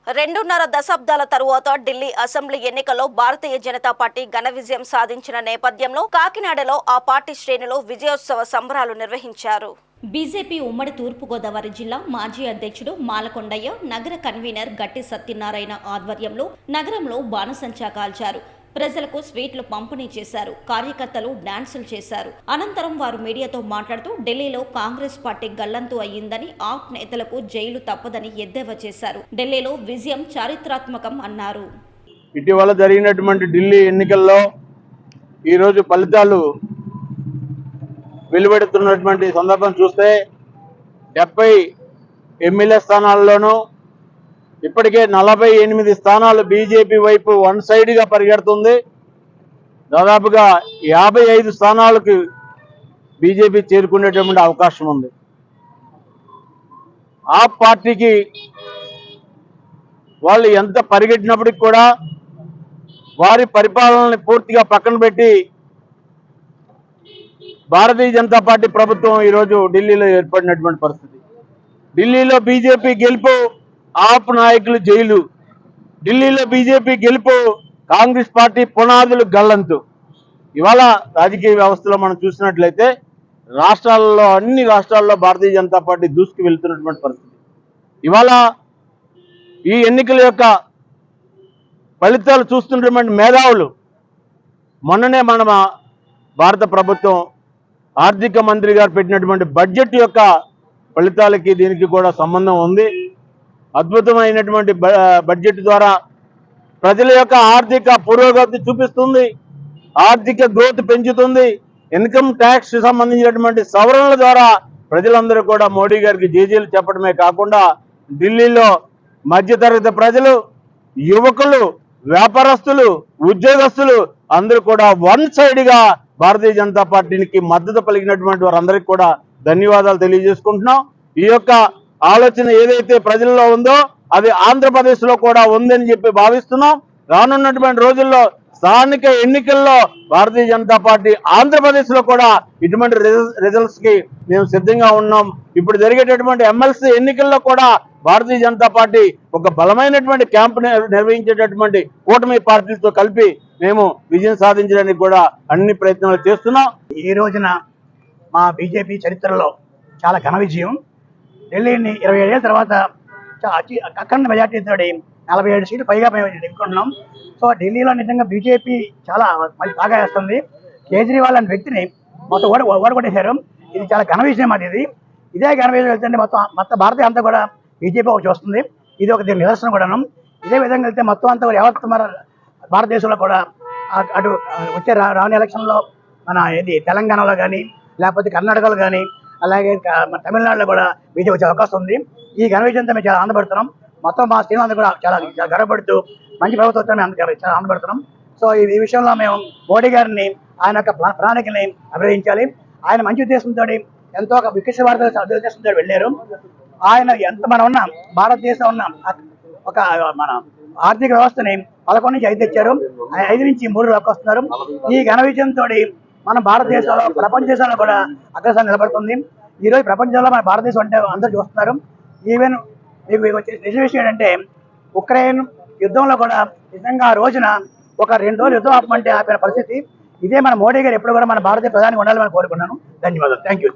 రెండున్నర దశాబ్దాల తరువాత ఢిల్లీ అసెంబ్లీ ఎన్నికల్లో భారతీయ జనతా పార్టీ ఘన విజయం సాధించిన నేపథ్యంలో కాకినాడలో ఆ పార్టీ శ్రేణులు విజయోత్సవ సంబరాలు నిర్వహించారు. బీజేపీ ఉమ్మడి తూర్పుగోదావరి జిల్లా మాజీ అధ్యక్షుడు మాలకొండయ్య, నగర కన్వీనర్ గట్టి సత్యనారాయణ ఆధ్వర్యంలో నగరంలో బాణసంచా కాల్చారు. ప్రజలకు స్వీట్లు పంపిణీ చేశారు. కార్యకర్తలు డాన్సులు చేశారు. అనంతరం వారు మీడియాతో మాట్లాడుతూ ఢిల్లీలో కాంగ్రెస్ పార్టీ గల్లంతు అయ్యిందని, ఆప్ నేతలకు జైలు తప్పదని ఎద్దేవా చేశారు. ఢిల్లీలో విజయం చారిత్రాత్మకం అన్నారు. ఇటీవల జరిగినటువంటి ఢిల్లీ ఎన్నికల్లో ఈరోజు ఫలితాలు వెలువడుతున్నటువంటి సందర్భం చూస్తే 70 ఎమ్మెల్యే స్థానాల్లోనూ ఇప్పటికే 48 స్థానాలు బీజేపీ వైపు వన్ సైడ్గా పరిగెడుతుంది. దాదాపుగా 55 స్థానాలకు బీజేపీ చేరుకునేటువంటి అవకాశం ఉంది. ఆ పార్టీకి వాళ్ళు ఎంత పరిగెట్టినప్పటికి కూడా వారి పరిపాలనని పూర్తిగా పక్కన పెట్టి భారతీయ జనతా పార్టీ ప్రభుత్వం ఈరోజు ఢిల్లీలో ఏర్పడినటువంటి పరిస్థితి. ఢిల్లీలో బీజేపీ గెలుపు, ఆప్ నాయకులు జైలు. ఢిల్లీలో బీజేపీ గెలుపు, కాంగ్రెస్ పార్టీ పునాదులు గల్లంతు. ఇవాళ రాజకీయ వ్యవస్థలో మనం చూసినట్లయితే రాష్ట్రాల్లో, అన్ని రాష్ట్రాల్లో భారతీయ జనతా పార్టీ దూసుకు వెళ్తున్నటువంటి పరిస్థితి. ఇవాళ ఈ ఎన్నికల యొక్క ఫలితాలు చూస్తున్నటువంటి మేధావులు, మొన్ననే మన భారత ప్రభుత్వం ఆర్థిక మంత్రి గారు పెట్టినటువంటి బడ్జెట్ యొక్క ఫలితాలకి దీనికి కూడా సంబంధం ఉంది. అద్భుతమైనటువంటి బడ్జెట్ ద్వారా ప్రజల యొక్క ఆర్థిక పురోగతి చూపిస్తుంది, ఆర్థిక గ్రోత్ పెంచుతుంది. ఇన్కమ్ ట్యాక్స్ సంబంధించినటువంటి సవరణల ద్వారా ప్రజలందరూ కూడా మోడీ గారికి జేజేలు చెప్పడమే కాకుండా ఢిల్లీలో మధ్యతరగతి ప్రజలు, యువకులు, వ్యాపారస్తులు, ఉద్యోగస్తులు అందరూ కూడా వన్ సైడ్గా భారతీయ జనతా పార్టీకి మద్దతు పలికినటువంటి వారందరికీ కూడా ధన్యవాదాలు తెలియజేసుకుంటున్నాం. ఈ యొక్క ఆలోచన ఏదైతే ప్రజల్లో ఉందో అది ఆంధ్రప్రదేశ్లో కూడా ఉందని చెప్పి భావిస్తున్నాం. రానున్నటువంటి రోజుల్లో స్థానిక ఎన్నికల్లో భారతీయ జనతా పార్టీ ఆంధ్రప్రదేశ్లో కూడా ఇటువంటి రిజల్ట్స్కి మేము సిద్ధంగా ఉన్నాం. ఇప్పుడు జరిగేటటువంటి ఎమ్మెల్సీ ఎన్నికల్లో కూడా భారతీయ జనతా పార్టీ ఒక బలమైనటువంటి క్యాంపు నిర్వహించేటటువంటి కూటమి పార్టీలతో కలిపి మేము విజయం సాధించడానికి కూడా అన్ని ప్రయత్నాలు చేస్తున్నాం. ఈ రోజున మా బీజేపీ చరిత్రలో చాలా ఘన విజయం. ఢిల్లీని 27 ఏళ్ళ తర్వాత అఖండ మెజార్టీతో 47 సీట్లు పైగా మేము ఎన్నుకుంటున్నాం. సో ఢిల్లీలో నిజంగా బీజేపీ చాలా బాగా వేస్తుంది. కేజ్రీవాల్ అనే వ్యక్తిని మొత్తం ఓడగొట్టేశారు. ఇది చాలా ఘన విజయం. అది ఇదే ఘన విజయం వెళ్తే మొత్తం భారతీయ అంతా కూడా బీజేపీ ఒకటి వస్తుంది. ఇది ఒక దీని నిదర్శనం కూడాను. ఇదే విధంగా వెళ్తే మొత్తం అంతా కూడా యావత్ మన భారతదేశంలో కూడా అటు వచ్చే రాని ఎలక్షన్లో మన తెలంగాణలో కానీ, లేకపోతే కర్ణాటకలో కానీ, అలాగే మన తమిళనాడులో కూడా బీజేపీ వచ్చే అవకాశం ఉంది. ఈ ఘన విజయంతో మేము చాలా ఆనందపడుతున్నాం. మొత్తం మా శ్రీలందరూ కూడా చాలా గర్వపడుతూ మంచి ప్రభుత్వం మేము చాలా ఆనందపడుతున్నాం. సో ఈ విషయంలో మేము మోడీ గారిని, ఆయన యొక్క ప్రణాళికని అభినందించాలి. ఆయన మంచి ఉద్దేశంతో ఎంతో ఒక వికసిత భారత ఉద్దేశంతో వెళ్ళారు. ఆయన ఎంత మనం ఉన్నాం, భారతదేశం ఉన్నాం ఒక మన ఆర్థిక వ్యవస్థని 11 నుంచి 5 తెచ్చారు. 5 నుంచి 3 వస్తున్నారు. ఈ ఘన విజయంతో మన భారతదేశంలో ప్రపంచ దేశాల్లో కూడా అగ్రస్థానం నిలబడుతుంది. ఈరోజు ప్రపంచంలో మన భారతదేశం అంటే అందరూ చూస్తున్నారు. ఈవెన్ మీకు నిజ విషయం ఏంటంటే ఉక్రెయిన్ యుద్ధంలో కూడా నిజంగా ఆ రోజున ఒక 2 రోజులు యుద్ధం ఆపమంటే ఆపిన పరిస్థితి. ఇదే మన మోడీ గారు ఎప్పుడు కూడా మన భారతీయ ప్రధాని ఉండాలని కోరుకున్నాను. ధన్యవాదాలు. Thank you.